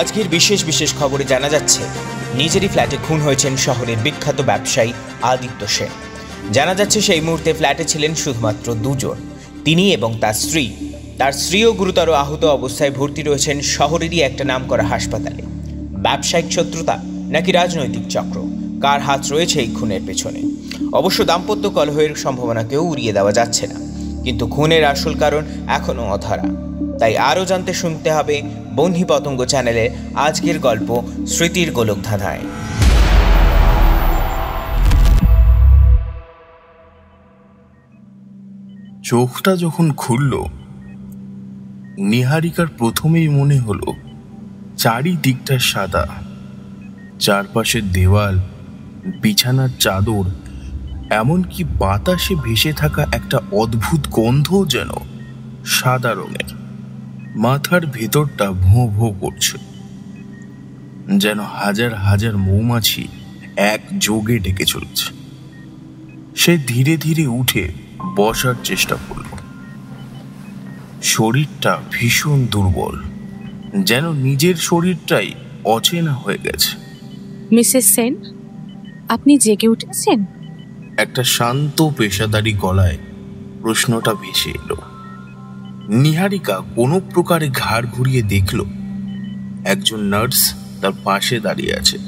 আজকের বিশেষ বিশেষ খবরে জানা যাচ্ছে নিজেরই ফ্ল্যাটে খুন হয়েছেন শহরের বিখ্যাত ব্যবসায়ী আদিত্য সেন। জানা যাচ্ছে সেই মুহূর্তে ফ্ল্যাটে ছিলেন শুধুমাত্র দুজন, তিনি এবং তার স্ত্রী। তার স্ত্রীও গুরুতর আহত অবস্থায় ভর্তি রয়েছেন শহরেরই একটা নামকরা হাসপাতালে। ব্যবসায়িক শত্রুতা নাকি রাজনৈতিক চক্র, কার হাত রয়েছে এই খুনের পেছনে? অবশ্য দাম্পত্য কলহের সম্ভাবনাকেও উড়িয়ে দেওয়া যাচ্ছে না, কিন্তু খুনের আসল কারণ এখনও অধরা। তাই আরও জানতে শুনতে হবে বন্ধি পতঙ্গ চ্যানেলে আজকের গল্প স্মৃতির গোলকধাঁধায়। চোখটা যখন খুলল, নিহারিকার প্রথমেই মনে হলো চারিদিকটা সাদা, চারপাশের দেওয়াল, বিছানার চাদর, এমনকি বাতাসে ভেসে থাকা একটা অদ্ভুত গন্ধও যেন সাদা রঙের। মাথার ভেতরটা ভোঁ ভোঁ করছে, যেন হাজার হাজার মৌমাছি এক যোগে ডেকে চলেছে। সে ধীরে ধীরে উঠে বসার চেষ্টা করল। শরীরটা ভীষণ দুর্বল, যেন নিজের শরীরটাই অচেনা হয়ে গেছে। মিসেস সেন, আপনি জেগে উঠেছেন? একটা শান্ত পেশাদারি গলায় প্রশ্নটা ভেসে এলো। নিহারিকা কোনো প্রকারে ঘাড় ঘুরিয়ে দেখল একজন নার্স তার পাশে দাঁড়িয়ে আছে।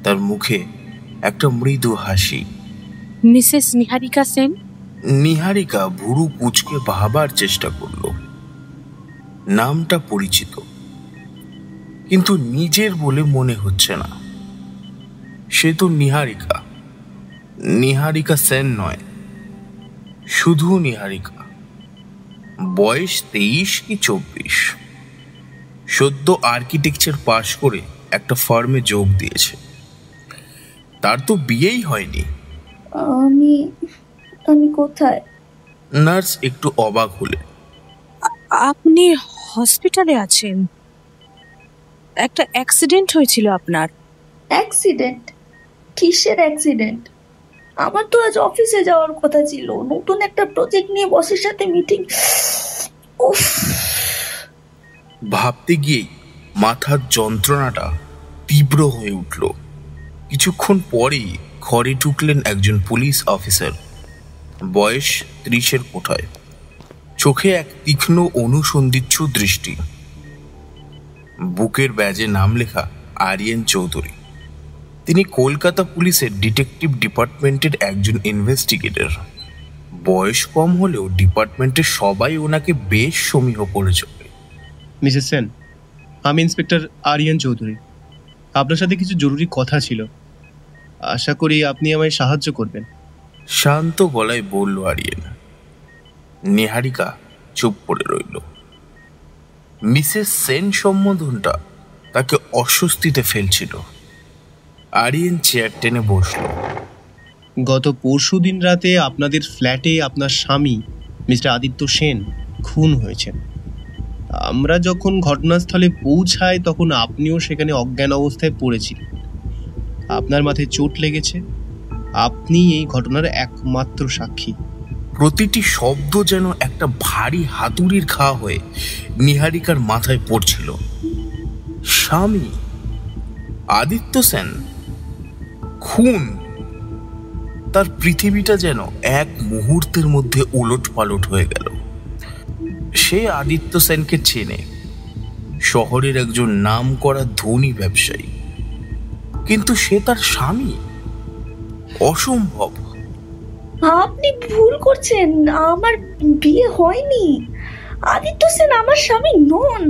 তার মুখে একটা মৃদু হাসি। মিসেস নিহারিকা সেন? নিহারিকা ভুরু কুঁচকে ভাবার চেষ্টা করল। নামটা পরিচিত, কিন্তু নিজের বলে মনে হচ্ছে না। সে তো নিহারিকা, নিহারিকা সেন নয়, শুধু নিহারিকা। বয়স 23 কি 24। সদ্য আর্কিটেকচার পাশ করে একটা ফার্মে যোগ দিয়েছে। তার তো বিয়েই হয়নি। আমি কোথায়? নার্স একটু অবাক হলেন। আপনি হসপিটালে আছেন। একটা অ্যাক্সিডেন্ট হয়েছিল আপনার। অ্যাক্সিডেন্ট? কিসের অ্যাক্সিডেন্ট? আমার তো আজ অফিসে যাওয়ার কথা ছিল, নতুন একটা প্রজেক্ট নিয়ে বসের সাথে মিটিং। ভাবতে গিয়েই মাথার যন্ত্রণাটা তীব্র হয়ে উঠল। কিছুক্ষণ পরেই ঘরে ঢুকলেন একজন পুলিশ অফিসার, বয়স 30-এর কোঠায়, চোখে এক তীক্ষ্ণ অনুসন্ধিৎসু দৃষ্টি। বুকের ব্যাজে নাম লেখা আরিয়ান চৌধুরী। তিনি কলকাতা পুলিশের ডিটেকটিভ ডিপার্টমেন্টের একজন ইনভেস্টিগেটর। বয়স কম হলেও ডিপার্টমেন্টের সবাই ওনাকে বেশ সমীহ করে চলে। মিসেস সেন, আমি ইন্সপেক্টর আরিয়ান চৌধুরী। আপনার সাথে কিছু জরুরি কথা ছিল, আশা করি আপনি আমায় সাহায্য করবেন। শান্ত গলায় বলল আরিয়ান। নিহারিকা চুপ করে রইল। মিসেস সেন সম্বোধনটা তাকে অস্বস্তিতে ফেলছিল। আরিয়ান চেয়ার টেনে বসল। গত পরশুদিন রাতে আপনাদের ফ্ল্যাটে আপনার স্বামী মিস্টার আদিত্য সেন খুন হয়েছেন। আমরা যখন ঘটনাস্থলে পৌঁছাই তখন আপনিও সেখানে অজ্ঞান অবস্থায় পড়েছিলেন। আপনার মাথায় চোট লেগেছে। আপনি এই ঘটনার একমাত্র সাক্ষী। প্রতিটি শব্দ যেন একটা ভারী হাতুড়ির ঘা হয়ে নিহারিকার মাথায় পড়ছিল। স্বামী আদিত্য সেন খুন! তার পৃথিবীটা যেন এক মুহূর্তের মধ্যে উলট পালট হয়ে গেল। সে আদিত্য সেনকে চেনে, শহরের একজন নামকরা ধনী ব্যবসায়ী, কিন্তু সে তার স্বামী। অসম্ভব। আপনি ভুল করছেন, আমার বিয়ে হয়নি। আদিত্য সেন আমার স্বামী নন।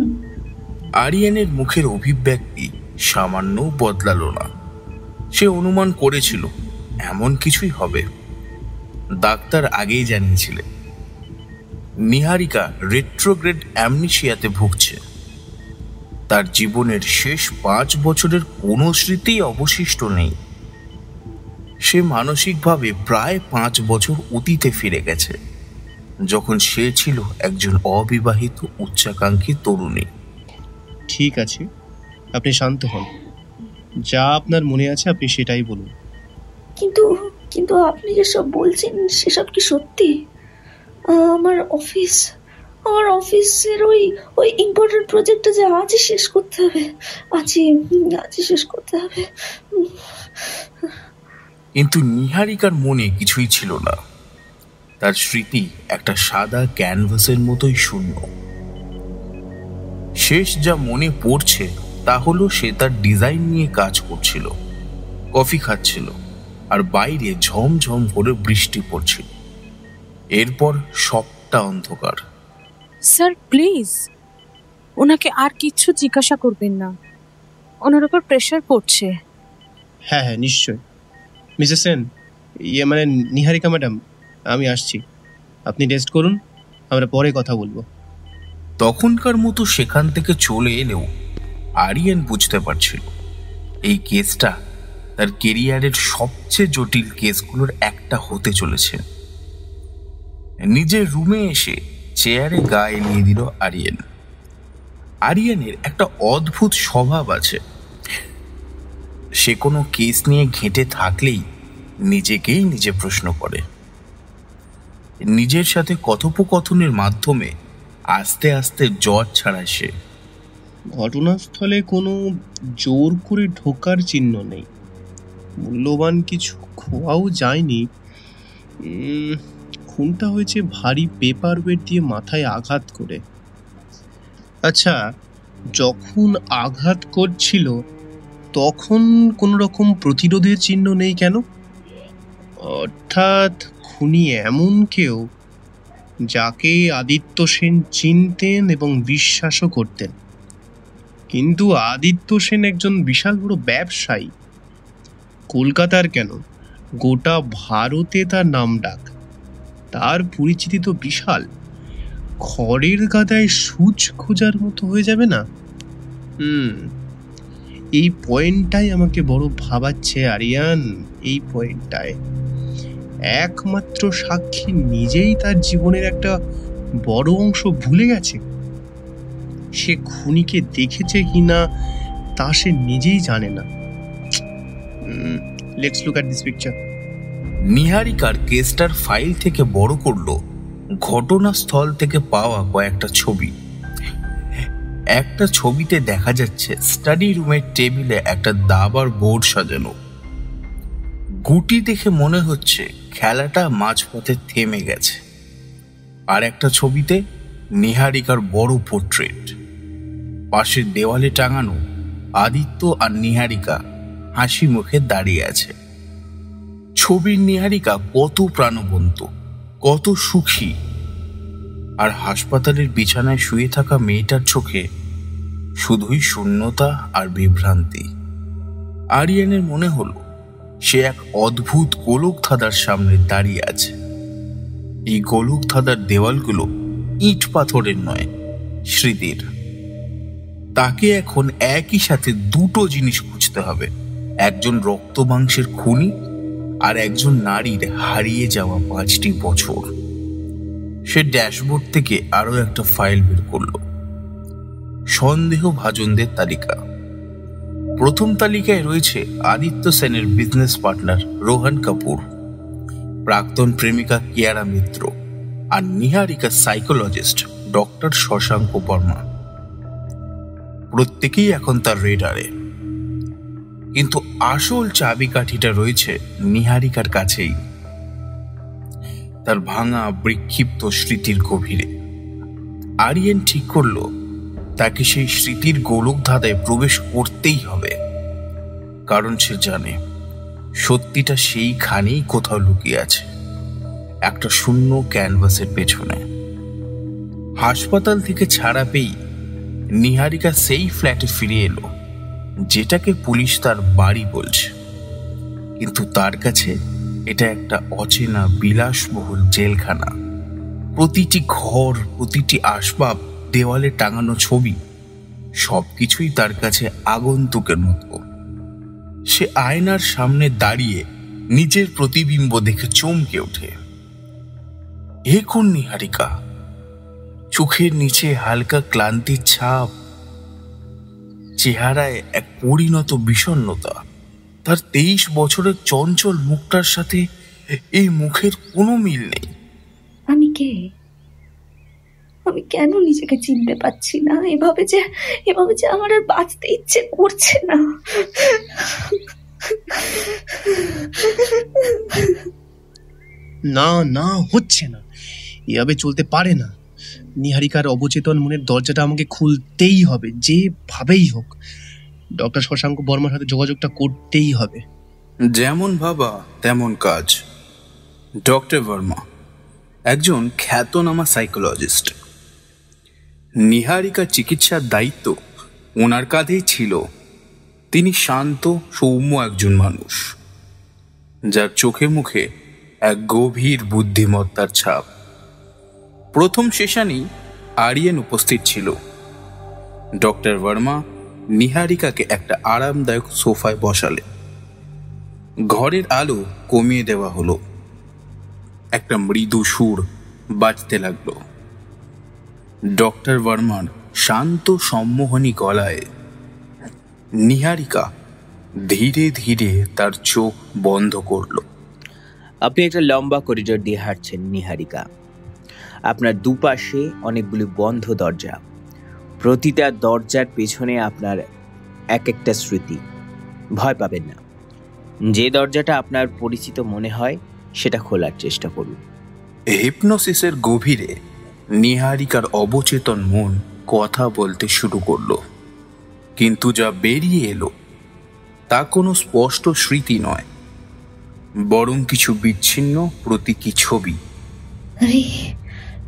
আরিয়ানের মুখের অভিব্যক্তি সামান্য বদলালো না। সে অনুমান করেছিল এমন কিছুই হবে। ডাক্তার আগেই জানিয়েছিলেন নিহারিকা রেট্রোগ্রেড অ্যামনেশিয়াতে ভুগছে। তার জীবনের শেষ 5 বছরের কোনো স্মৃতিই অবশিষ্ট নেই। সে মানসিকভাবে প্রায় 5 বছর অতীতে ফিরে গেছে, যখন সে ছিল একজন অবিবাহিত উচ্চাকাঙ্ক্ষী তরুণী। ঠিক আছে, আপনি শান্ত হন। যা আপনার মনে আছে আপনি সেটাই বলুন। কিন্তু আপনি যেসব বলছেন সেসব কি সত্যি? আমার আমার অফিসের ওই ইম্পর্টেন্ট প্রজেক্টটা যে আজই শেষ করতে হবে, আজই শেষ করতে হবে। কিন্তু নিহারিকার মনে কিছুই ছিল না। তার স্মৃতি একটা সাদা ক্যানভাসের মতোই শূন্য। শেষ যা মনে পড়ছে তা হলো সে তার ডিজাইন নিয়ে কাজ করছিল, কফি খাচ্ছিল, আর বাইরে ঝমঝম করে বৃষ্টি পড়ছিল। এরপর সবটা অন্ধকার। স্যার প্লিজ ওনাকে আর কিচ্ছু জিজ্ঞাসা করবেন না, ওনার উপর প্রেশার পড়ছে। হ্যাঁ হ্যাঁ নিশ্চয়। মিসেস সেন, মানে নিহারিকা ম্যাডাম, আমি আসছি, আপনি রেস্ট করুন, আমরা পরে কথা বলবো। তখনকার মতো সেখান থেকে চলে এলেও আরিয়ান বুঝতে পারছিল এই কেসটা তার কেরিয়ারের সবচেয়ে জটিল কেসগুলোর একটা হতে চলেছে। নিজের রুমে এসে চেয়ারে গা এলিয়ে দিল আরিয়ান। আরিয়ানের একটা অদ্ভুত স্বভাব আছে, সে কোনো কেস নিয়ে ঘেঁটে থাকলেই নিজেকেই নিজে প্রশ্ন করে। নিজের সাথে কথোপকথনের মাধ্যমে আস্তে আস্তে জ্বর ছাড়ায় সে। ঘটনাস্থলে কোনো জোর করে ঢোকার চিহ্ন নেই, মূল্যবান কিছু খোয়াও যায়নি। খুনটা হয়েছে ভারী পেপার ওয়েট দিয়ে মাথায় আঘাত করে। আচ্ছা, যখন আঘাত করছিল তখন কোনো রকম প্রতিরোধের চিহ্ন নেই কেন? অর্থাৎ খুনি এমন কেউ যাকে আদিত্য সেন চিনতেন এবং বিশ্বাসও করতেন। কিন্তু আদিত্য সেন একজন বিশাল বড় ব্যবসায়ী, কলকাতার কেন গোটা ভারতে তার নাম ডাক, তার পরিচিতি তো বিশাল। খড়ের গাদায় সূচ খোঁজার মতো হয়ে যাবে না? এই পয়েন্টটাই আমাকে বড় ভাবাচ্ছে আরিয়ান। এই পয়েন্টটায় একমাত্র সাক্ষী নিজেই তার জীবনের একটা বড় অংশ ভুলে গেছে। সে খুনিকে দেখেছে কিনা তা সে নিজেই জানে না। Let's look at this picture. নিহারিকার কেসটার ফাইল থেকে বড় করলো ঘটনাস্থল থেকে পাওয়া কয়েকটা ছবি। একটা ছবিতে দেখা যাচ্ছে স্টাডি রুমের টেবিলে একটা দাবার বোর্ড সাজানো। গুটি দেখে মনে হচ্ছে খেলাটা মাঝপথে থেমে গেছে। আর একটা ছবিতে নিহারিকার বড় পোর্ট্রেট, পাশের দেওয়ালে টাঙানো আদিত্য আর নিহারিকা হাসি মুখে দাঁড়িয়ে আছে। ছবির নিহারিকা কত প্রাণবন্ত, কত সুখী, আর হাসপাতালের বিছানায় শুয়ে থাকা মেয়েটার চোখে শুধুই শূন্যতা আর বিভ্রান্তি। আরিয়ানের মনে হলো সে এক অদ্ভুত গোলক ধাঁধার সামনে দাঁড়িয়ে আছে। এই গোলক ধাঁধার দেওয়ালগুলো ইট পাথরের নয়, স্মৃতির। তাকে এখন একই সাথে দুটো জিনিস খুঁজতে হবে, একজন রক্ত মাংসের খুনি আর একজন নারীর হারিয়ে যাওয়া 5টি বছর। সে ড্যাশবোর্ড থেকে আরো একটা ফাইল বের করলো। সন্দেহভাজনদের তালিকা। প্রথম তালিকায় রয়েছে আদিত্য সেনের বিজনেস পার্টনার রোহন কাপুর, প্রাক্তন প্রেমিকা কিয়ারা মিত্র, আর নিহারিকা সাইকোলজিস্ট ডক্টর শশাঙ্ক বর্মা। প্রত্যেকেই এখন তার রেডারে। কিন্তু আসল চাবিকাঠিটা রয়েছে নিহারিকার কাছেই, তার ভাঙা বিক্ষিপ্ত স্মৃতির গভীরে। আরিয়ান ঠিক করলো তাকে সেই স্মৃতির গোলক ধাঁধায় প্রবেশ করতেই হবে, কারণ সে জানে সত্যিটা সেইখানেই কোথাও লুকিয়ে আছে, একটা শূন্য ক্যানভাসের পেছনে। হাসপাতাল থেকে ছাড়া পেয়ে নিহারিকা সেই ফ্ল্যাটে ফিরে এলো যেটাকে পুলিশ তার বাড়ি বলছে, কিন্তু তার কাছে এটা একটা অচেনা বিলাসবহুল জেলখানা। প্রতিটি ঘর, প্রতিটি আসবাব, দেওয়ালে টাঙানো ছবি, সবকিছুই তার কাছে আগন্তুকের মতো। সে আয়নার সামনে দাঁড়িয়ে নিজের প্রতিবিম্ব দেখে চমকে ওঠে। এ কোন নিহারিকা? চোখের নিচে হালকা ক্লান্তির ছাপ, চেহারায় এক পরিণত বিষণ্ণতা। তার 23 বছরের চঞ্চল মুখটার সাথে এই মুখের কোনো মিল নেই। আমি কে? আমি কেন নিজেকে চিনতে পারছি না? এভাবে যে আমার আর বাঁচতে ইচ্ছে করছে না। না না, হচ্ছে না, এভাবে চলতে পারে না। নিহারিকার অবচেতন মনের দরজাটা আমাকে খুলতেই হবে, যেভাবেই হোক। ডক্টর শশাঙ্ক বর্মার সাথে যোগাযোগটা করতেই হবে। যেমন ভাবা তেমন কাজ। ডক্টর বর্মা একজন খ্যাতনামা সাইকোলজিস্ট। নিহারিকা চিকিৎসার দায়িত্ব ওনার কাঁধেই ছিল। তিনি শান্ত সৌম্য একজন মানুষ, যার চোখে মুখে এক গভীর বুদ্ধিমত্তার ছাপ। প্রথম সেশনেই আরিয়ান উপস্থিত ছিল। ডক্টর বর্মা নিহারিকাকে একটা আরামদায়ক সোফায় বসালে। ঘরের আলো কমিয়ে দেওয়া হলো। একটা মৃদু সুর বাজতে লাগলো। ডক্টর বর্মার শান্ত সম্মোহনী গলায় নিহারিকা ধীরে ধীরে তার চোখ বন্ধ করলো। আপনি একটা লম্বা করিডোর দিয়ে হাঁটছেন নিহারিকা। আপনার দুপাশে অনেকগুলি বন্ধ দরজা। প্রতিটা দরজার পেছনে আপনার এক একটা স্মৃতি। ভয় পাবেন না। যে দরজাটা আপনার পরিচিত মনে হয় সেটা খোলার চেষ্টা করুন। হিপনোসিসের গভীরে নিহারিকার অবচেতন মন কথা বলতে শুরু করলো, কিন্তু যা বেরিয়ে এলো তা কোনো স্পষ্ট স্মৃতি নয়, বরং কিছু বিচ্ছিন্ন প্রতীকী ছবি।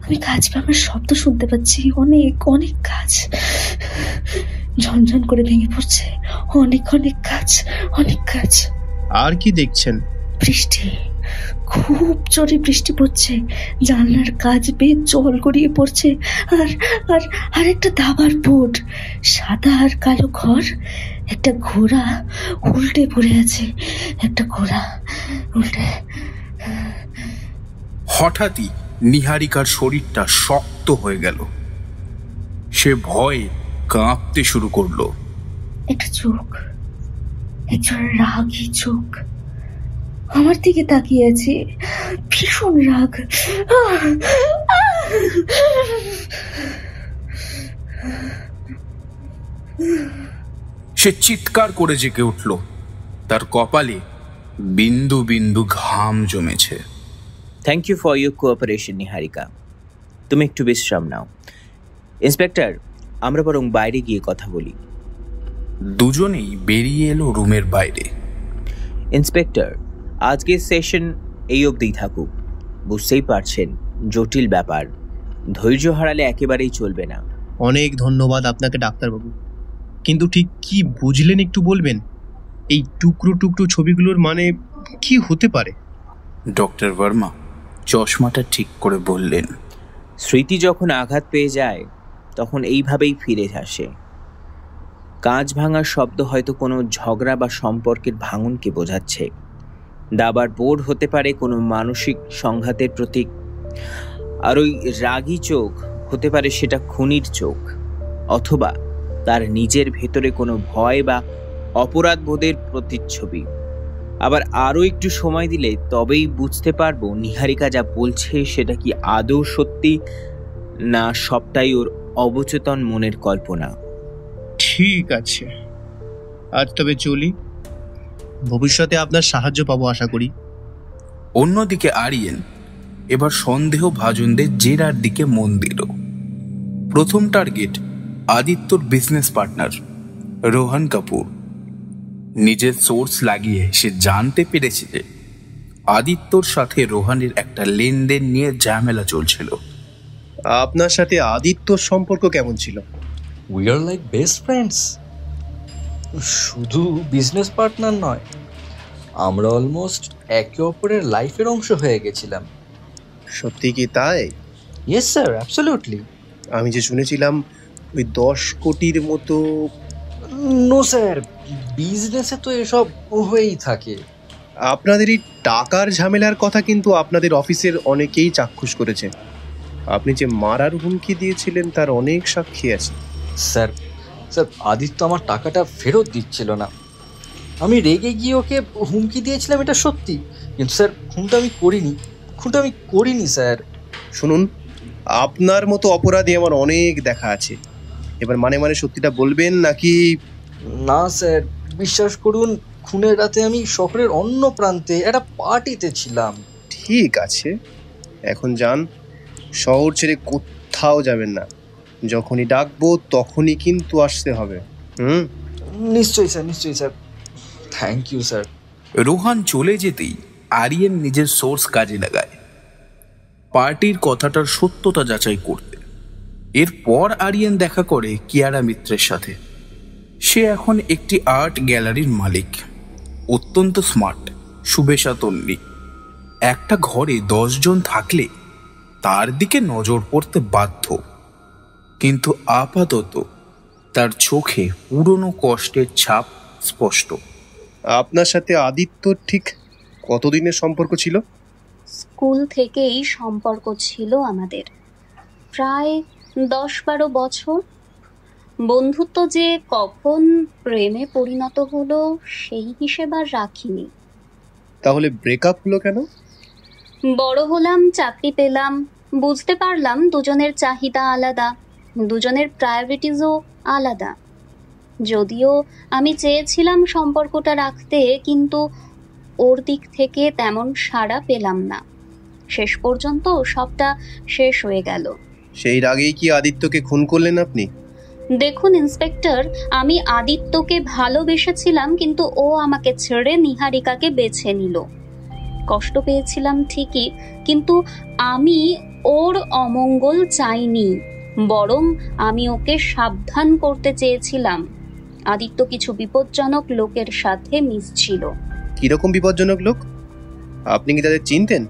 আমি কাজ ভাঙার শব্দ শুনতে পাচ্ছি। অনেক অনেক কাজ ঝনঝন করে ভেঙে পড়ছে। অনেক অনেক কাজ, অনেক কাজ। আর কি দেখছেন? বৃষ্টি, খুব জোরে বৃষ্টি পড়ছে। জানলার কাজ বেয়ে জল গড়িয়ে পড়ছে। আর আর আর একটা দাবার বোর্ড, সাদা আর কালো ঘর, একটা ঘোড়া উল্টে পড়ে আছে। একটা ঘোড়া উল্টে। হঠাৎই নিহারিকার শরীরটা শক্ত হয়ে গেল। সে ভয়ে কাঁপতে শুরু করলো। একটা চোখ, একজন রাগী চোখ আমার দিকে তাকিয়ে আছে। ভীষণ রাগ। সে চিৎকার করে জেগে উঠল। তার কপালে বিন্দু বিন্দু ঘাম জমেছে। Thank you for your cooperation Niharika. তুমি একটু বিশ্রাম নাও। ইন্সপেক্টর, আমরা বরং বাইরে গিয়ে কথা বলি। দুজনেই বেরিয়ে এলো রুমের বাইরে। ইন্সপেক্টর, আজকের সেশন এই অবধিই থাকুক। বুঝতেই পারছেন, জটিল ব্যাপার। ধৈর্য হারালে একেবারেই চলবে না। অনেক ধন্যবাদ আপনাকে ডাক্তারবাবু, কিন্তু ঠিক কি বুঝলেন একটু বলবেন? এই টুকরো টুকরো ছবিগুলোর মানে কি হতে পারে? ডক্টর বর্মা চশমাটা ঠিক করে বললেন, স্মৃতি যখন আঘাত পেয়ে যায় তখন এইভাবেই ফিরে আসে। কাঁচ ভাঙার শব্দ হয়তো কোনো ঝগড়া বা সম্পর্কের ভাঙনকে বোঝাচ্ছে। দাবার বোর্ড হতে পারে কোনো মানসিক সংঘাতের প্রতীক। আর ওই রাগী চোখ হতে পারে সেটা খুনির চোখ, অথবা তার নিজের ভেতরে কোনো ভয় বা অপরাধ বোধের প্রতিচ্ছবি। আবার আরও একটু সময় দিলে তবেই বুঝতে পারবো নিহারিকা যা বলছে সেটা কি আদৌ সত্যি, না সবটাই ওর অবচেতন মনের কল্পনা। ঠিক আছে, আজ তবে চলি। ভবিষ্যতে আপনার সাহায্য পাবো আশা করি। অন্যদিকে আরিয়েন এবার সন্দেহ ভাজনদের জেরার দিকে মন দিল। প্রথম টার্গেট আদিত্যর বিজনেস পার্টনার রোহন কাপুর। নিজের সোর্স লাগিয়ে সে জানতে পেরেছে যে আদিত্যর সাথে রোহানের একটা লেনদেন নিয়ে ঝামেলা চলছিল। আপনার সাথে আদিত্যর সম্পর্ক কেমন ছিল? We are like best friends. শুধু বিজনেস পার্টনার নয়, আমরা অলমোস্ট একে অপরের লাইফের অংশ হয়ে গেছিলাম। সত্যি কি তাই? Yes sir, absolutely. আমি যে শুনেছিলাম ওই 10 কোটির মতো। নো স্যার, বিজনেসে তো এসব হয়েই থাকে। আপনাদের এই টাকার ঝামেলার কথা কিন্তু আপনাদের অফিসের অনেকেই চাক্ষুষ করেছে। আপনি যে মারার হুমকি দিয়েছিলেন তার অনেক সাক্ষী আছে। স্যার স্যার আদিত্য আমার টাকাটা ফেরত দিচ্ছিল না। আমি রেগে গিয়ে ওকে হুমকি দিয়েছিলাম, এটা সত্যি। কিন্তু স্যার খুনটা আমি করিনি স্যার। শুনুন, আপনার মতো অপরাধী আমার অনেক দেখা আছে। এবার মানে সত্যিটা বলবেন নাকি? না স্যার, বিশ্বাস করুন, খুনের রাতে আমি শহরের অন্য প্রান্তে একটা পার্টিতে ছিলাম। ঠিক আছে, এখন যান, শহর ছেড়ে কোথাও যাবেন না। যখনই ডাকবো তখনই কিন্তু আসতে হবে। নিশ্চয়ই sir. Thank you sir. Rohan চলে যেতেই আরিয়ান নিজের সোর্স কাজে লাগায় পার্টির কথাটার সত্যতা যাচাই করতে। এরপর আরিয়ান দেখা করে কিয়ারা মিত্রের সাথে। সে এখন একটি আর্ট গ্যালারির মালিক, অত্যন্ত স্মার্ট, সুবেশা তন্নি। একটা ঘরে 10 জন থাকলে তার দিকে নজর পড়তে বাধ্য, কিন্তু আপাতত তার চোখে পুরনো কষ্টের ছাপ স্পষ্ট। আপনার সাথে আদিত্যর ঠিক কতদিনের সম্পর্ক ছিল? স্কুল থেকেই সম্পর্ক ছিল আমাদের, প্রায় 10-12 বছর। বন্ধুত্ব যে কখন প্রেমে পরিণত হলো সেই হিসেব আর রাখিনি। তাহলে ব্রেকআপ হলো কেন? বড় হলাম, চাকরি পেলাম, বুঝতে পারলাম দুজনের চাহিদা আলাদা, দুজনের প্রায়োরিটিসও আলাদা। যদিও আমি চেয়েছিলাম সম্পর্কটা রাখতে, কিন্তু ওর দিক থেকে তেমন সাড়া পেলাম না। শেষ পর্যন্ত সবটা শেষ হয়ে গেল। সেই রাগেই কি আদিত্যকে খুন করলেন আপনি? দেখুন ইন্সপেক্টর, আমি আদিত্যকে ভালোবেসেছিলাম, কিন্তু ও আমাকে ছেড়ে নিহারিকাকে বেছে নিল। কষ্ট পেয়েছিলাম ঠিকই, কিন্তু আমি ওর অমঙ্গল চাইনি, বরং আমি ওকে সাবধান করতে চেয়েছিলাম। আদিত্য কিছু বিপজ্জনক লোকের সাথে মিশছিল। কিরকম বিপজ্জনক লোক? আপনি কি তাদের চিনতেন?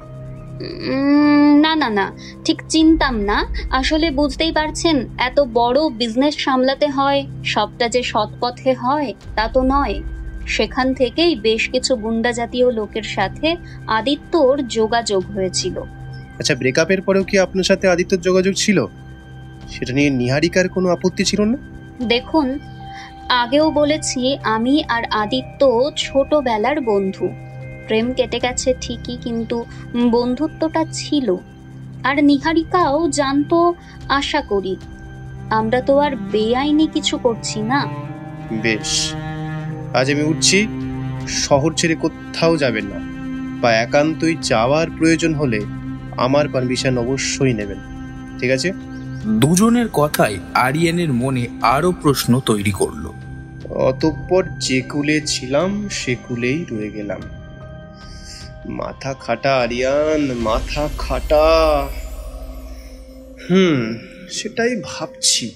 না, ঠিক চিনতাম না। আসলে বুঝতেই পারছেন, এত বড় বিজনেস সামলাতে হয়, সবটা যে সৎ পথে হয় তা তো নয়। সেখান থেকেই বেশ কিছু গুন্ডা জাতীয় লোকের সাথে আদিত্যর যোগাযোগ হয়েছিল। আচ্ছা, ব্রেকআপের পরেও কি আপনার সাথে আদিত্যর যোগাযোগ ছিল? সেটা নিয়ে নিহারিকার কোনো আপত্তি ছিল না? দেখুন, আগেও বলেছি আমি আর আদিত্য ছোটবেলার বন্ধু। প্রেম কেটে গেছে ঠিকই, কিন্তু বন্ধুত্বটা ছিল। আর নিহারিকাও জানতো আশা করি। আমরা তো আর বেআইনি কিছু করছি না। বেশ, আজ আমি উঠছি। শহর ছেড়ে কোথাও যাবেন না, বা একান্তই যাওয়ার প্রয়োজন হলে আমার পারমিশন অবশ্যই নেবেন, ঠিক আছে? দুজনের কথাই আরিয়ানের মনে আরো প্রশ্ন তৈরি করলো। অতঃপর যে কুলে ছিলাম সে কুলেই রয়ে গেলাম। মাথা খাটা আরিয়ান, মাথা খাটা। সেটাই ভাবছি।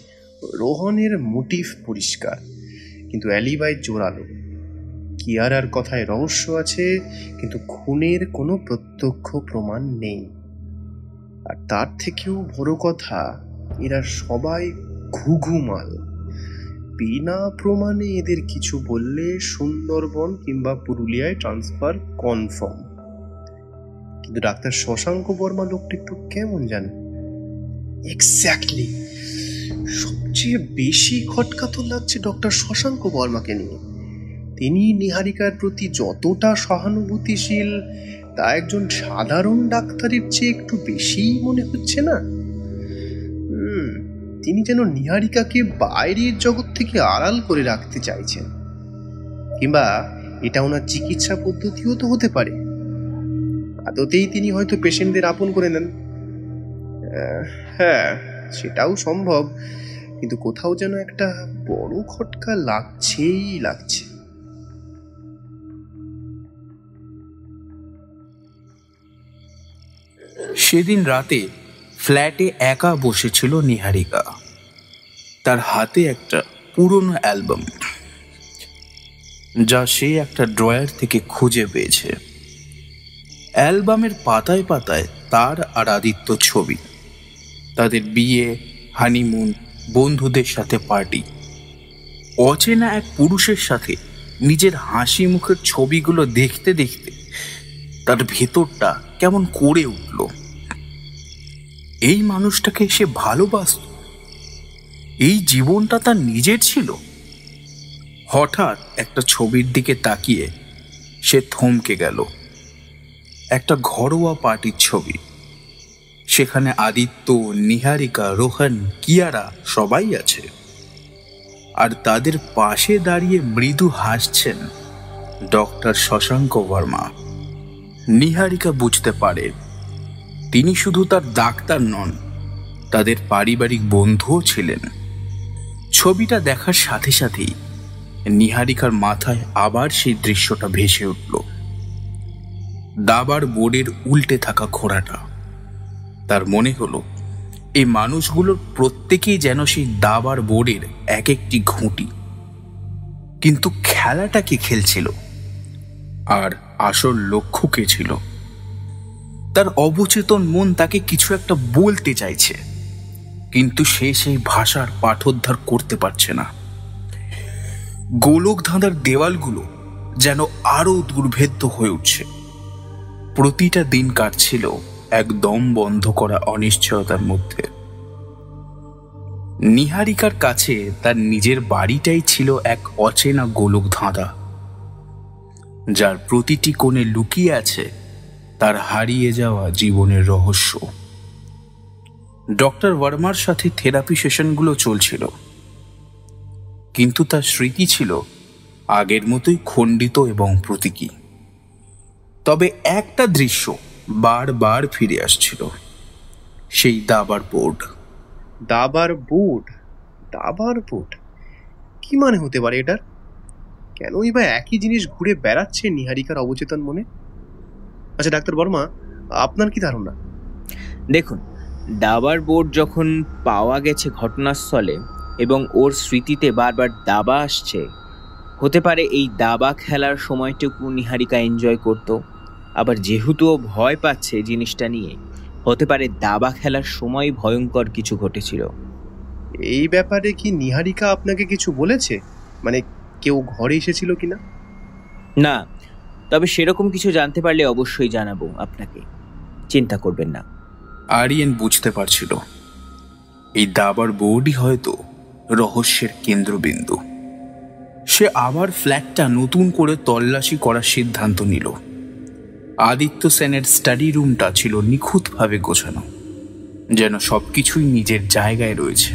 রোহনের মোটিভ পরিষ্কার, কিন্তু অ্যালিবাই জোরালো। কিয়ারার কথায় রহস্য আছে, কিন্তু খুনের কোনো প্রত্যক্ষ প্রমাণ নেই। আর তার থেকেও বড় কথা, এরা সবাই ঘুঘুমাল। বিনা প্রমাণে এদের কিছু বললে সুন্দরবন কিংবা পুরুলিয়ায় ট্রান্সফার কনফার্ম। কিন্তু ডাক্তার শশাঙ্ক বর্মা লোকটা একটু কেমন জানে? এক্স্যাক্টলি, সবচেয়ে বেশি খটকা তো লাগছে ডক্টর শশাঙ্ক বর্মাকে নিয়ে। তিনি নিহারিকার প্রতি যতটা সহানুভূতিশীল, তা একজন সাধারণ ডাক্তারের চেয়ে একটু বেশিই মনে হচ্ছে না? তিনি যেন নিহারিকাকে বাইরের জগৎ থেকে আড়াল করে রাখতে চাইছেন, কিংবা এটা ওনার চিকিৎসা পদ্ধতিও তো হতে পারে। আদতেই তিনি হয়তো পেশেন্টদের আপন করে নেন। হ্যাঁ, সেটাও সম্ভব, কিন্তু কোথাও যেন একটা বড় খটকা লাগছে। সেদিন রাতে ফ্ল্যাটে একা বসেছিল নিহারিকা। তার হাতে একটা পুরনো অ্যালবাম, যা সে একটা ড্রয়ার থেকে খুঁজে পেয়েছে। অ্যালবামের পাতায় পাতায় তার আর আদিত্য ছবি, তাদের বিয়ে, হানিমুন, বন্ধুদের সাথে পার্টি। অচেনা এক পুরুষের সাথে নিজের হাসি মুখের ছবিগুলো দেখতে দেখতে তার ভেতরটা কেমন করে উঠল। এই মানুষটাকে সে ভালোবাসত, এই জীবনটা তার নিজের ছিল। হঠাৎ একটা ছবির দিকে তাকিয়ে সে থমকে গেল। একটা ঘরোয়া পার্টির ছবি। সেখানে আদিত্য, নিহারিকা, রোহন, কিয়ারা সবাই আছে। আর তাদের পাশে দাঁড়িয়ে মৃদু হাসছেন ডক্টর শশাঙ্ক বর্মা। নিহারিকা বুঝতে পারে তিনি শুধু তার ডাক্তার নন, তাদের পারিবারিক বন্ধুও ছিলেন। ছবিটা দেখার সাথে সাথেই নিহারিকার মাথায় আবার সেই দৃশ্যটা ভেসে উঠল। দাবার বোর্ডের উল্টে থাকা ঘোড়াটা। তার মনে হলো এই মানুষগুলোর প্রত্যেকেই যেন সেই দাবার বোর্ডের এক একটি ঘুঁটি, কিন্তু খেলাটা কে খেলছিল আর আসল লক্ষ্য কে ছিল? তার অবচেতন মন তাকে কিছু একটা বলতে চাইছে, কিন্তু সে সেই ভাষার পাঠোদ্ধার করতে পারছে না। গোলক ধাঁধার দেওয়ালগুলো যেন আরো দুর্ভেদ্য হয়ে উঠছে। প্রতিটা দিন কাটছিল একদম বন্ধ করা অনিশ্চয়তার মধ্যে। নিহারিকার কাছে তার নিজের বাড়িটাই ছিল এক অচেনা গোলক ধাঁধা, যার প্রতিটি কোণে লুকিয়ে আছে তার হারিয়ে যাওয়া জীবনের রহস্য। ডক্টর বর্মার সাথে থেরাপি সেশনগুলো চলছিল, কিন্তু তার স্মৃতি ছিল আগের মতোই খণ্ডিত এবং প্রতীকী। তবে একটা দৃশ্য বারবার ফিরে আসছিল, সেই দাবার বোর্ড। দাবার বোর্ড? দাবার বোর্ড কি মানে হতে পারে এটার? কেনই বা একই জিনিস ঘুরে বেড়াচ্ছে নিহারিকার অবচেতন মনে? আচ্ছা ডাক্তার বর্মা, আপনার কি ধারণা? দেখুন, দাবার বোর্ড যখন পাওয়া গেছে ঘটনাস্থলে এবং ওর স্মৃতিতে বারবার দাবা আসছে, হতে পারে এই দাবা খেলার সময়টুকু নিহারিকা এনজয় করত। আবার যেহেতু ও ভয় পাচ্ছে জিনিসটা নিয়ে, হতে পারে দাবা খেলার সময় ভয়ঙ্কর কিছু ঘটেছিল। এই ব্যাপারে কি নিহারিকা আপনাকে কিছু বলেছে? মানে কেউ ঘরে এসেছিল কিনা? না, তবে সেরকম কিছু জানতে পারলে অবশ্যই জানাবো আপনাকে, চিন্তা করবেন না। আরিয়েন বুঝতে পারছিল এই দাবার বোর্ডই হয়তো রহস্যের কেন্দ্রবিন্দু। সে আবার ফ্ল্যাটটা নতুন করে তল্লাশি করার সিদ্ধান্ত নিল। আদিত্য সেনের স্টাডি রুমটা ছিল নিখুঁতভাবে গোছানো, যেন সবকিছুই নিজের জায়গায় রয়েছে।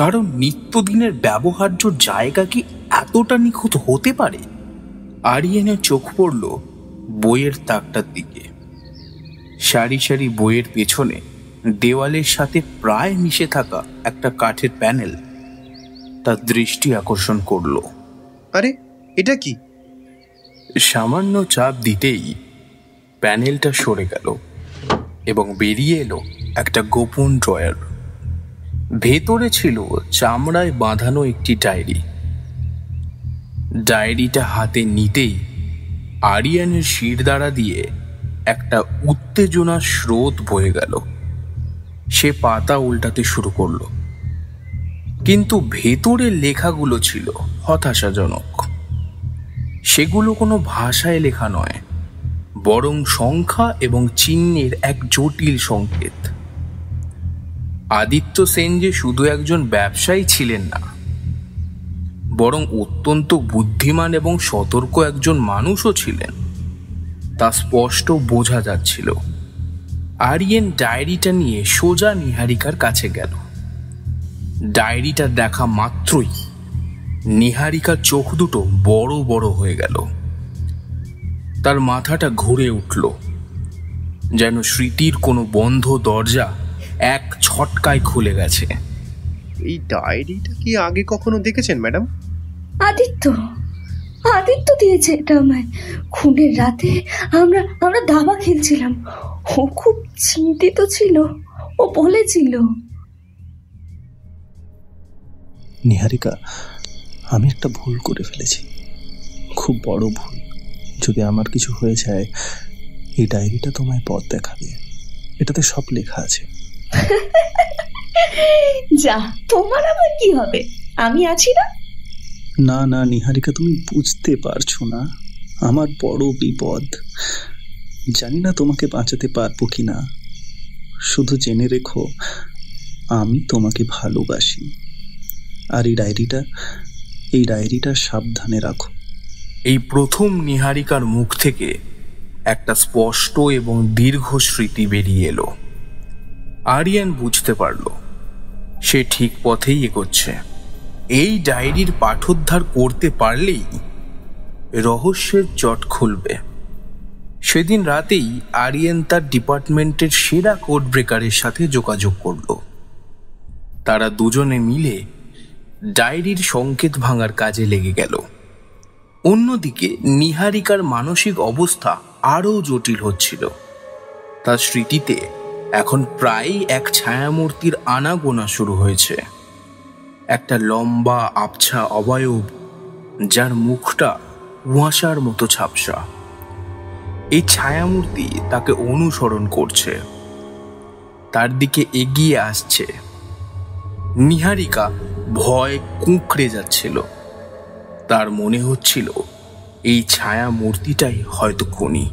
কারণ নিত্যদিনের ব্যবহার্য জায়গা কি এতটা নিখুঁত হতে পারে? আরিয়েনের চোখ পড়ল বইয়ের তাকটার দিকে। সারি সারি বইয়ের পেছনে দেওয়ালের সাথে প্রায় মিশে থাকা একটা কাঠের প্যানেল তার দৃষ্টি আকর্ষণ করল। আরে এটা কি? সামান্য চাপ দিতেই প্যানেলটা সরে গেল এবং বেরিয়ে এলো একটা গোপন ড্রয়ার। ভেতরে ছিল চামড়ায় বাঁধানো একটি ডায়েরি। ডায়েরিটা হাতে নিতেই আরিয়ানের শিরদাঁড়া দিয়ে একটা উত্তেজনার স্রোত বয়ে গেল। সে পাতা উল্টাতে শুরু করলো, কিন্তু ভেতরের লেখাগুলো ছিল হতাশাজনক। সেগুলো কোনো ভাষায় লেখা নয়, বরং সংখ্যা এবং চিহ্নের এক জটিল সংকেত। আদিত্য সেন যে শুধু একজন ব্যবসায়ী ছিলেন না, বরং অত্যন্ত বুদ্ধিমান এবং সতর্ক একজন মানুষও ছিলেন, তা স্পষ্ট বোঝা যাচ্ছিল। আরিয়েন ডায়েরিটা নিয়ে সোজা নিহারিকার কাছে গেল। ডায়েরিটা দেখা মাত্রই নিহারিকার চোখ দুটো বড় বড় হয়ে গেল। তার মাথাটা ঘুরে উঠল, যেন স্মৃতির কোনো বন্ধ দরজা এক ছটকায় খুলে গেছে। এই ডায়েরিটা কি আগে কখনো দেখেছেন ম্যাডাম? আদিত্য আদিত্য দিয়েছে এটা আমায়। খুনের রাতে আমরা দাবা খেলছিলাম। ও খুব চিন্তিত ছিল, ও বলেছিল। নিহারিকা, আমি একটা ভুল করে ফেলেছি, খুব বড় ভুল। যদি আমার কিছু হয়ে যায়, এই ডায়েরিটা তোমায় পথ দেখাবে। এটাতে সব লেখা আছে। যা, তোমার আবার কি হবে? আমি আছি না। না না নিহারিকা, তুমি বুঝতে পারছো না, আমার বড় বিপদ। জানি না তোমাকে বাঁচাতে পারবো কিনা। শুধু জেনে রেখো, আমি তোমাকে ভালোবাসি। আর এই ডায়েরিটা সাবধানে রাখো। এই প্রথম নিহারিকার মুখ থেকে একটা স্পষ্ট এবং দীর্ঘ স্মৃতি বেরিয়ে এলো। আরিয়ান বুঝতে পারল সে ঠিক পথেই এগোচ্ছে। এই ডায়েরির পাঠোদ্ধার করতে পারলেই রহস্যের জট খুলবে। সেদিন রাতেই আরিয়ান তার ডিপার্টমেন্টের সেরা কোড ব্রেকারের সাথে যোগাযোগ করল। তারা দুজনে মিলে ডায়েরির সংকেত ভাঙার কাজে লেগে গেল। অন্যদিকে নিহারিকার মানসিক অবস্থা আরও জটিল হচ্ছিল। তার স্মৃতিতে এখন প্রায়ই এক ছায়ামূর্তির আনাগোনা শুরু হয়েছে। একটা লম্বা আবছা অবয়ব, যার মুখটা কুয়াশার মতো ঝাপসা। এই ছায়ামূর্তি তাকে অনুসরণ করছে, তার দিকে এগিয়ে আসছে। নিহারিকা ভয় কুঁকড়ে যাচ্ছিল। তার মনে হচ্ছিল এই ছায়া মূর্তিটাই হয়তো খুনি,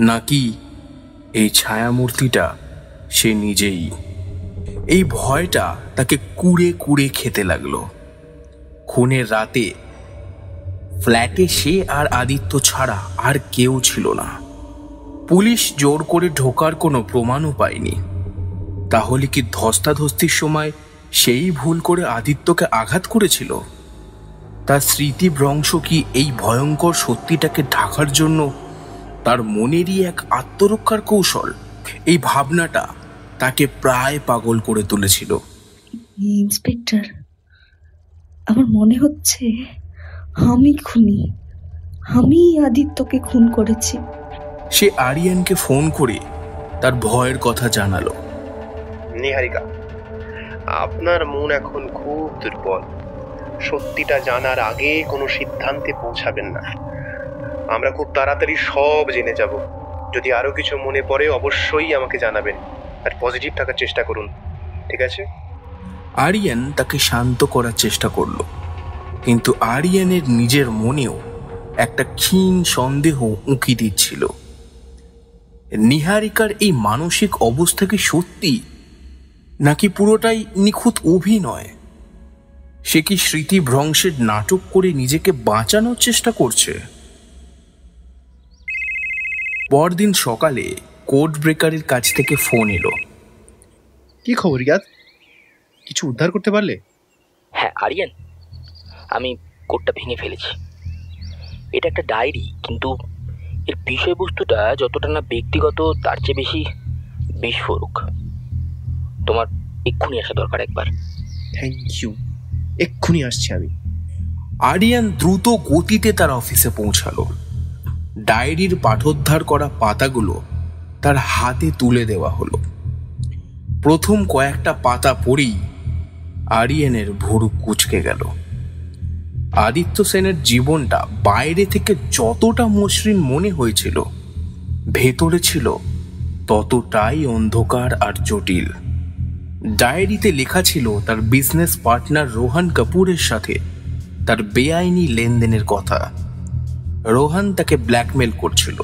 নাকি এই ছায়া মূর্তিটা সে নিজেই। এই ভয়টা তাকে কুড়ে কুড়ে খেতে লাগলো। খুনের রাতে ফ্ল্যাটে সে আর আদিত্য ছাড়া আর কেউ ছিল না। পুলিশ জোর করে ঢোকার কোনো প্রমাণও পায়নি। তাহলে কি ধস্তাধস্তির সময় সেই ভুল করে আদিত্যকে আঘাত করেছিল? তার স্মৃতিভ্রংশ কি এই ভয়ঙ্কর সত্যিটাকে ঢাকার জন্য তার মনেরই এক আত্মরক্ষার কৌশল? এই ভাবনাটা তাকে প্রায় পাগল করে তুলেছিল। ইন্সপেক্টর, আমার মনে হচ্ছে আমি খুনি, আমি আদিত্যকে খুন করেছি। সে আরিয়ানকে ফোন করে তার ভয়ের কথা জানালো। নিহারিকা, আপনার মন এখন খুব দুর্বল। সত্যিটা জানার আগে কোনো সিদ্ধান্তে পৌঁছাবেন না। আমরা খুব তাড়াতাড়ি সব জেনে যাব। যদি আরো কিছু মনে পড়ে অবশ্যই আমাকে জানাবেন, আর পজিটিভ থাকার চেষ্টা করুন, ঠিক আছে? আরিয়ান তাকে শান্ত করার চেষ্টা করল, কিন্তু আরিয়ানের নিজের মনেও একটা ক্ষীণ সন্দেহ উঁকি দিচ্ছিল। নিহারিকার এই মানসিক অবস্থা কি সত্যি, নাকি পুরোটাই নিখুঁত অভিনয়? সে কি স্মৃতিভ্রংশের নাটক করে নিজেকে বাঁচানোর চেষ্টা করছে? পরদিন সকালে কোড ব্রেকারের কাছ থেকে ফোন এলো। কি খবর রিয়াদ, কিছু উদ্ধার করতে পারলে? হ্যাঁ আরিয়ান, আমি কোডটা ভেঙে ফেলেছি। এটা একটা ডায়েরি, কিন্তু এর বিষয়বস্তুটা যতটা না ব্যক্তিগত তার চেয়ে বেশি বিস্ফোরক। তোমার এক্ষুনি আসা দরকার একবার। থ্যাংক ইউ, এক্ষুনি আসছি আমি। আরিয়ান দ্রুত গতিতে তার অফিসে পৌঁছালো। ডায়েরির পাঠোদ্ধার করা পাতাগুলো তার হাতে তুলে দেওয়া হলো। প্রথম কয়েকটা পাতা পড়েই আরিয়ানের ভুরু কুঁচকে গেল। আদিত্য সেনের জীবনটা বাইরে থেকে যতটা মসৃণ মনে হয়েছিল, ভেতরে ছিল ততটাই অন্ধকার আর জটিল। ডায়েরিতে লেখা ছিল তার বিজনেস পার্টনার রোহান কাপুরের সাথে তার বেআইনি লেনদেনের কথা। রোহান তাকে ব্ল্যাকমেল করছিল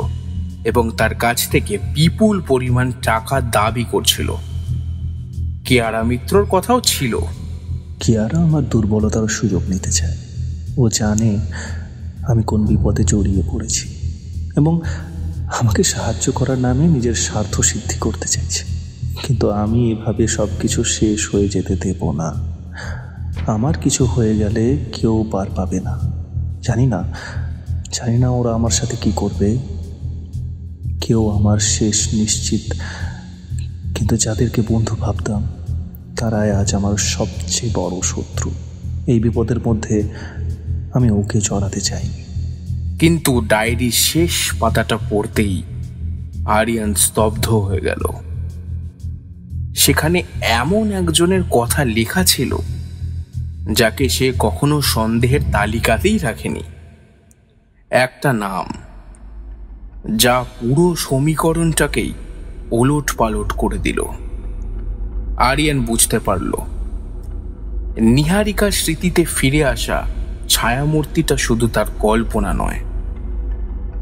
এবং তার কাছ থেকে বিপুল পরিমাণ টাকা দাবি করছিল। কিয়ারা মিত্রর কথাও ছিল। কিয়ারা আমার দুর্বলতার সুযোগ নিতে চায়। ও জানে আমি কোন বিপদে জড়িয়ে পড়েছি এবং আমাকে সাহায্য করার নামে নিজের স্বার্থ সিদ্ধি করতে চাইছে। কিন্তু আমি এভাবে সব কিছু শেষ হয়ে যেতে দেব না। আমার কিছু হয়ে গেলে কেউ পার পাবে না। জানি না ওরা আমার সাথে কি করবে। কেউ আমার শেষ নিশ্চিত, কিন্তু যাদেরকে বন্ধু ভাবতাম তারাই আজ আমার সবচেয়ে বড় শত্রু। এই বিপদের মধ্যে আমি ওকে জড়াতে চাই। কিন্তু ডায়েরির শেষ পাতাটা পড়তেই আরিয়ান স্তব্ধ হয়ে গেল। সেখানে এমন একজনের কথা লেখা ছিল যাকে সে কখনো সন্দেহের তালিকাতেই রাখেনি। একটা নাম যা পুরো সমীকরণটাকেই ওলট পালট করে দিল। আরিয়ান বুঝতে পারল নিহারিকার স্মৃতিতে ফিরে আসা ছায়ামূর্তিটা শুধু তার কল্পনা নয়,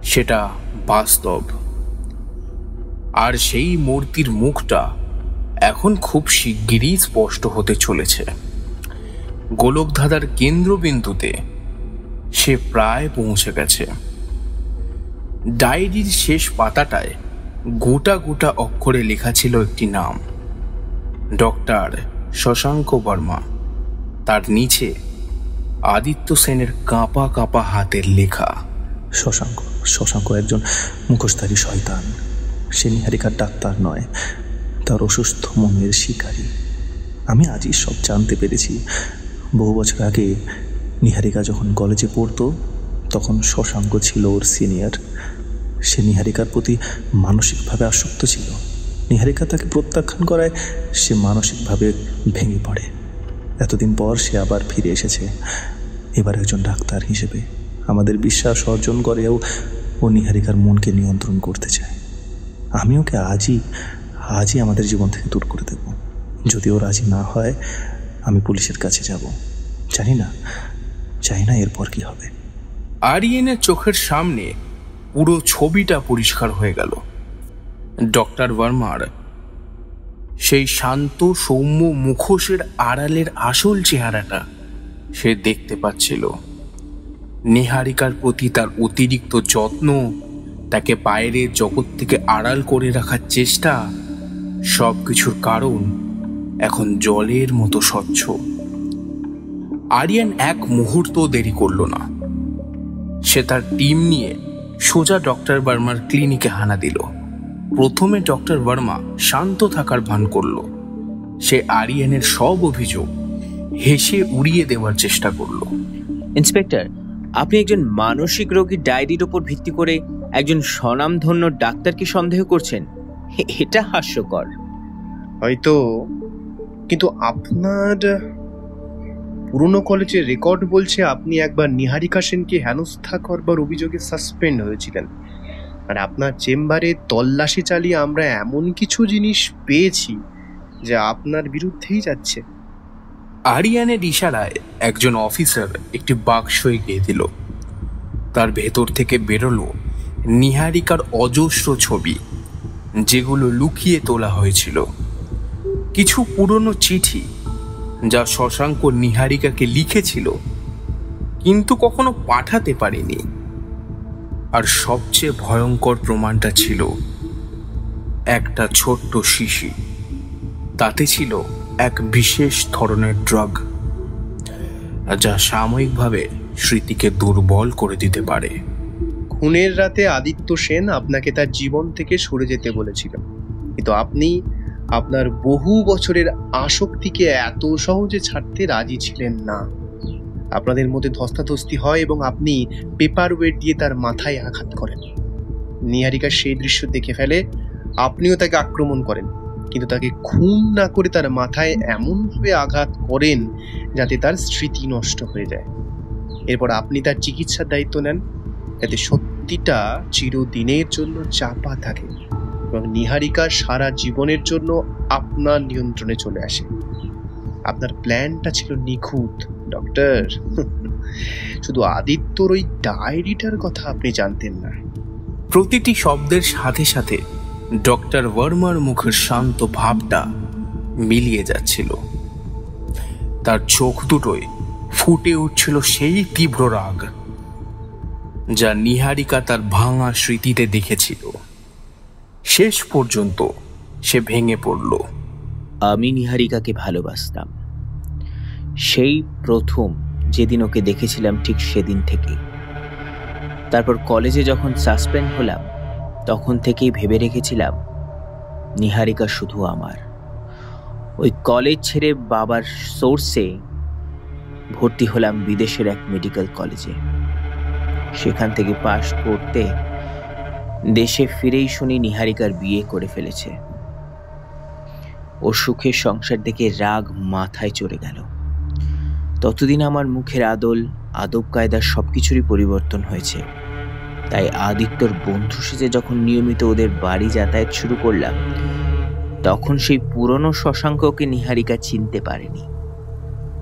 সেটা বাস্তব। আর সেই মূর্তির মুখটা এখন খুব শিগগিরই স্পষ্ট হতে চলেছে। গোলকধাঁধার কেন্দ্রবিন্দুতে সে প্রায় পৌঁছে গেছে। ডায়েরির শেষ পাতাটায় গোটা গোটা অক্ষরে লেখা ছিল একটি নাম, ডক্টর শশাঙ্ক বর্মা। তার নিচে আদিত্য সেনের কাঁপা কাঁপা হাতের লেখা। শশাঙ্ক একজন মুখোশধারী শয়তান। সে নিহারিকার ডাক্তার নয়, তার অসুস্থ মনের শিকারী। আমি আজই সব জানতে পেরেছি। বহু বছর আগে নিহারিকা যখন কলেজে পড়তো তখন শশাঙ্ক ছিল ওর সিনিয়র। সে নিহারিকার প্রতি মানসিকভাবে আসক্ত ছিল। নিহারিকা তাকে প্রত্যাখ্যান করায় সে মানসিকভাবে ভেঙে পড়ে। এতদিন পর সে আবার ফিরে এসেছে, এবার একজন ডাক্তার হিসেবে। আমাদের বিশ্বাস অর্জন করেও ও নিহারিকার মনকে নিয়ন্ত্রণ করতে চায়। আমি ওকে আজই আমাদের জীবন থেকে দূর করে দেব। যদি ও রাজি না হয় আমি পুলিশের কাছে যাব। জানি না এরপর কি হবে। আরিয়ানের চোখের সামনে পুরো ছবিটা পরিষ্কার হয়ে গেল। ডক্টর বর্মার সেই শান্ত সৌম্য মুখোশের আড়ালের আসল চেহারাটা সে দেখতে পাচ্ছিল। নিহারিকার প্রতি তার অতিরিক্ত যত্ন, তাকে বাইরের জগৎ থেকে আড়াল করে রাখার চেষ্টা, সবকিছুর কারণ এখন জলের মতো স্বচ্ছ। আরিয়ান এক মুহূর্ত দেরি করল না। সে তার টিম নিয়ে সোজা ডক্টর বর্মার ক্লিনিকে হানা দিল। প্রথমে ডক্টর বর্মা শান্ত থাকার ভান করল। সে আরিয়ানের সব অভিযোগ হেসে উড়িয়ে দেওয়ার চেষ্টা করল। ইন্সপেক্টর, আপনি একজন মানসিক রোগীর ডায়েরির উপর ভিত্তি করে একজন স্বনামধন্য ডাক্তারকে সন্দেহ করছেন? এটা হাস্যকর। হয়তো, কিন্তু আপনার পুরনো কলেজের রেকর্ড বলছে আপনি একবার নিহারিকা সেনকে হেনস্থা করবার অভিযোগে সাসপেন্ড হয়েছিলেন। আর আপনার চেম্বারে তল্লাশি চালিয়ে আমরা এমন কিছু জিনিস পেয়েছি যা আপনার বিরুদ্ধেই যাচ্ছে। আরিয়ানের ইশারায় একজন অফিসার একটি বাক্স এগিয়ে দিল। তার ভেতর থেকে বেরোলো নিহারিকার অজস্র ছবি, যেগুলো লুকিয়ে তোলা হয়েছিল। কিছু পুরনো চিঠি যা শশাঙ্ক নিহারিকাকে লিখেছিল কিন্তু কখনো পাঠাতে পারেনি। আর সবচেয়ে ভয়ঙ্কর প্রমাণটা ছিল একটা ছোট্ট শিশি। তাতে ছিল এক বিশেষ ধরনের ড্রাগ, যা সাময়িকভাবে স্মৃতিকে দুর্বল করে দিতে পারে। খুনের রাতে আদিত্য সেন আপনাকে তার জীবন থেকে সরে যেতে বলেছিল, কিন্তু আপনি আপনার বহু বছরের আসক্তিকে এত সহজে ছাড়তে রাজি ছিলেন না। আপনাদের মধ্যে ধস্তাধস্তি হয় এবং আপনি পেপার ওয়েট দিয়ে তার মাথায় আঘাত করেন। নিহারিকা সেই দৃশ্য দেখে ফেলে, আপনিও তাকে আক্রমণ করেন, কিন্তু তাকে খুন না করে তার মাথায় এমনভাবে আঘাত করেন যাতে তার স্মৃতি নষ্ট হয়ে যায়। এরপর আপনি তার চিকিৎসার দায়িত্ব নেন, যাতে সত্যিটা চিরদিনের জন্য চাপা থাকে এবং নিহারিকা সারা জীবনের জন্য আপনার নিয়ন্ত্রণে চলে আসে। আপনার প্ল্যানটা ছিল নিখুঁত ডক্টর। শুধু আদিত্যর ওই ডায়েরিটার কথা আপনি জানতেন না। প্রতিটি শব্দের সাথে সাথে ডক্টর বর্মার মুখের শান্ত ভাবটা মিলিয়ে যাচ্ছিল। তার চোখ দুটোয় ফুটে উঠছিল সেই তীব্র রাগ যা নিহারিকা তার ভাঙা স্মৃতিতে দেখেছিল। শেষ পর্যন্ত সে ভেঙে পড়ল। আমি নিহারিকাকে ভালোবাসতাম, সেই প্রথম যেদিন ওকে দেখেছিলাম ঠিক সেদিন থেকে। তারপর কলেজে যখন সাসপেন্ড হলাম তখন থেকেই ভেবে রেখেছিলাম নিহারিকা শুধু আমার। ওই কলেজ ছেড়ে বাবার সোর্সে ভর্তি হলাম বিদেশের এক মেডিকেল কলেজে। সেখান থেকে পাশ করতে দেশে ফিরেই শুনি নিহারিকার বিয়ে করে ফেলেছে। ওর সুখের সংসার দেখে রাগ মাথায় চড়ে গেল। ততদিন আমার মুখের আদব কায়দার সবকিছুরই পরিবর্তন হয়েছে। তাই আদিত্যর বন্ধু সেজে যখন নিয়মিত ওদের বাড়ি যাতায়াত শুরু করলাম তখন সেই পুরনো শশাঙ্ককে নিহারিকা চিনতে পারেনি।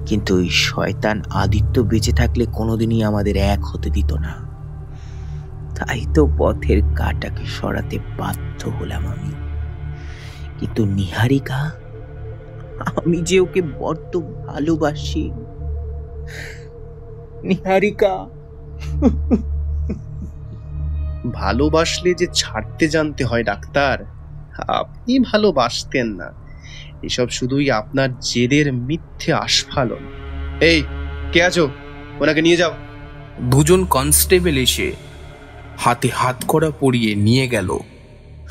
কিন্তু ওই শয়তান আদিত্য বেঁচে থাকলে কোনোদিনই আমাদের এক হতে দিত না। তাই তো পথের কাঁটাকে সরাতে বাধ্য হলাম আমি। কিন্তু নিহারিকা, আমি যে ওকে বড্ড ভালোবাসি। নিহারিকা। ভালোবাসলে যে ছাড়তে জানতে হয় ডাক্তার, আপনি ভালোবাসতেন না। এসব শুধুই আপনার জেদের মিথ্যে আস্ফালন। এই, কে আছো? ওনাকে নিয়ে যাও। দুজন কনস্টেবল এসে হাতে হাত কড়া পরিয়ে নিয়ে গেল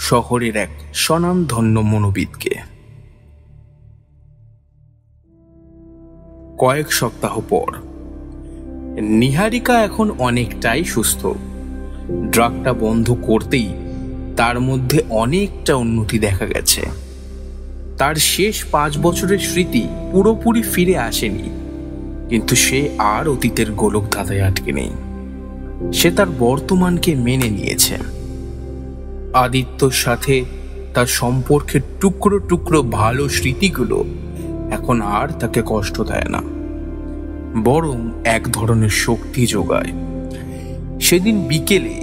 শহরের এক স্বনামধন্য মনোবিদকে। কয়েক সপ্তাহ পর নিহারিকা এখন অনেকটাই সুস্থ। ড্রাগটা বন্ধ করতেই তার মধ্যে অনেকটা উন্নতি দেখা গেছে। তার শেষ 5 বছরের স্মৃতি পুরোপুরি ফিরে আসেনি, কিন্তু সে আর অতীতের গোলক ধাঁধায় আটকে নেই। সে তার বর্তমানকে মেনে নিয়েছে। আদিত্যর সাথে তার সম্পর্কের টুকরো টুকরো ভালো স্মৃতিগুলো এখন আর তাকে কষ্ট দেয় না, বরং এক ধরনের শক্তি যোগায়। সেদিন বিকেলে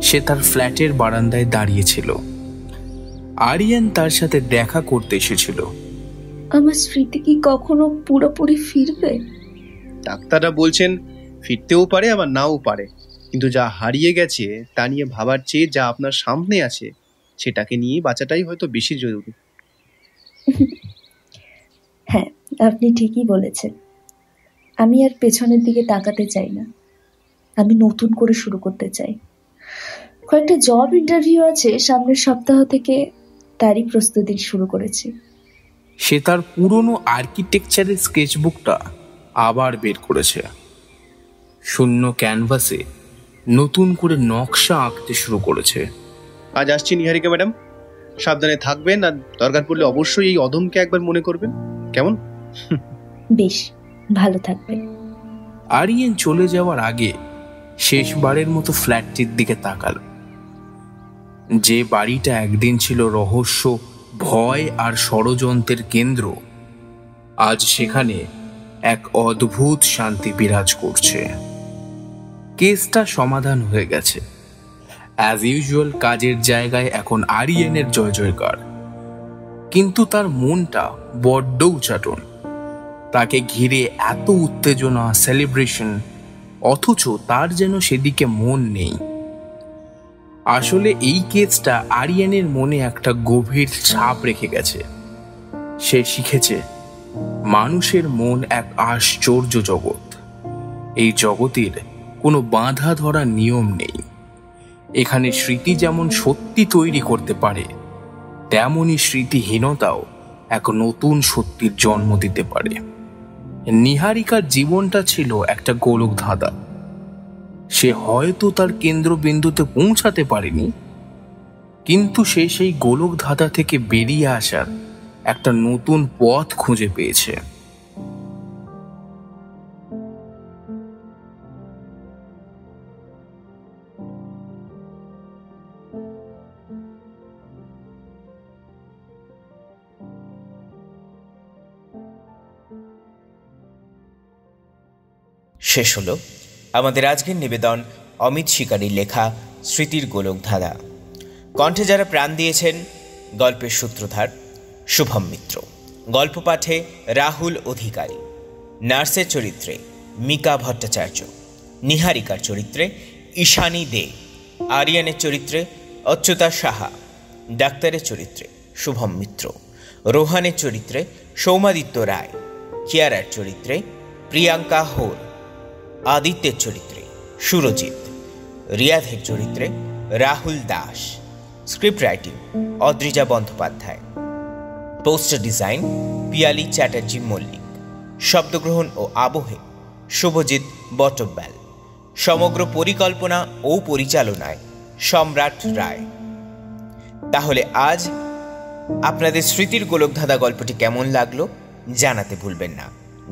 সে তার ফ্ল্যাটের বারান্দায় দাঁড়িয়েছিল। আরিয়ান তার সাথে দেখা করতে এসেছিল। আমার স্মৃতি কি কখনো পুরোপুরি ফিরবে? ডাক্তাররা বলছেন ফিরতেও পারে, আবার নাও পারে, কিন্তু যা হারিয়ে গেছে তা নিয়ে ভাবার চেয়ে যা আপনার সামনে আছে সেটাকে নিয়ে বাঁচাটাই হয়তো বেশি জরুরি। হ্যাঁ, আপনি ঠিকই বলেছেন। আমি আর পেছনের দিকে তাকাতে চাই না। আমি নতুন করে শুরু করতে চাই। কয়েকটা জব ইন্টারভিউ আছে সামনের সপ্তাহ থেকে, তারই প্রস্তুতি শুরু করেছি। সে তার পুরনো আর্কিটেকচারের স্কেচবুকটা আবার বের করেছে। শূন্য ক্যানভাসে নতুন করে নকশা আঁকতে শুরু করেছে। আজ আসছি নিহারিকা ম্যাডাম, সাবধানে থাকবেন, আর দরকার পড়লে অবশ্যই এই অদমকে একবার মনে করবেন, কেমন? বেশ, ভালো থাকবেন। আরিয়ান চলে যাওয়ার আগে শেষবারের মতো ফ্ল্যাটটির দিকে তাকালো। যে বাড়িটা একদিন ছিল রহস্য, ভয় আর ষড়যন্ত্রের কেন্দ্র, আজ সেখানে এক অদ্ভুত শান্তি বিরাজ করছে। কেসটা সমাধান হয়ে গেছে। অ্যাজ ইউজুয়াল কাজের জায়গায় এখন আরিয়ানের জয় জয়কার, কিন্তু তার মনটা বড্ড উচাটন। তাকে ঘিরে এত উত্তেজনা, সেলিব্রেশন, অথচ তার যেন সেদিকে মন নেই। আসলে এই কেসটা আরিয়ানের মনে একটা গভীর ছাপ রেখে গেছে। সে শিখেছে মানুষের মন এক আশ্চর্য জগৎ। এই জগতের কোনো বাঁধা ধরা নিয়ম নেই। এখানে স্মৃতি যেমন সত্যি তৈরি করতে পারে, তেমনই স্মৃতিহীনতাও এক নতুন সত্যির জন্ম দিতে পারে। নিহারিকার জীবনটা ছিল একটা গোলক ধাঁধা। সে হয়তো তার কেন্দ্রবিন্দুতে পৌঁছাতে পারেনি, কিন্তু সে সেই গোলক ধাঁধা থেকে বেরিয়ে আসার একটা নতুন পথ খুঁজে পেয়েছে। শেষ হলো আমাদের আজকের নিবেদন অমিত শিকারীর লেখা স্মৃতির গোলক ধাঁধা। কণ্ঠে যারা প্রাণ দিয়েছেন, গল্পের সূত্রধার শুভম মিত্র, গল্প পাঠে রাহুল অধিকারী, নার্সের চরিত্রে মিকা ভট্টাচার্য, নিহারিকার চরিত্রে ঈশানী দে, আরিয়ানের চরিত্রে অচ্যুতা সাহা, ডাক্তারের চরিত্রে শুভম মিত্র, রোহানের চরিত্রে সৌমাদিত্য রায়, কিয়ারার চরিত্রে প্রিয়াঙ্কা হোর, আদিত্যের চরিত্রে সুরজিৎ, রিয়াধের চরিত্রে Rahul Das, script writing Adrija Bandyopadhyay, poster design Piyali Chatterjee Mallick, শব্দগ্রহণ ও আবহে শুভজিৎ বটব্যাল, সমগ্র পরিকল্পনা ও পরিচালনায় সম্রাট রায়। তাহলে আজ আপনাদের স্মৃতির গোলক ধাঁধা গল্পটি কেমন লাগলো জানাতে ভুলবেন না।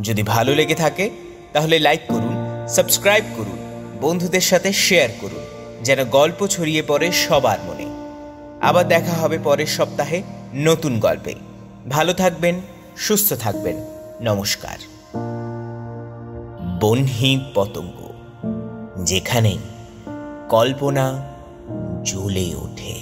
যদি ভালো লেগে থাকে তাহলে লাইক করুন, সাবস্ক্রাইব করুন, বন্ধুদের সাথে শেয়ার করুন, যেন গল্প ছড়িয়ে পড়ে সবার মনে। আবার দেখা হবে পরের সপ্তাহে নতুন গল্পে। ভালো থাকবেন, সুস্থ থাকবেন। নমস্কার। বহ্নি পতঙ্গ, যেখানে কল্পনা জ্বলে ওঠে।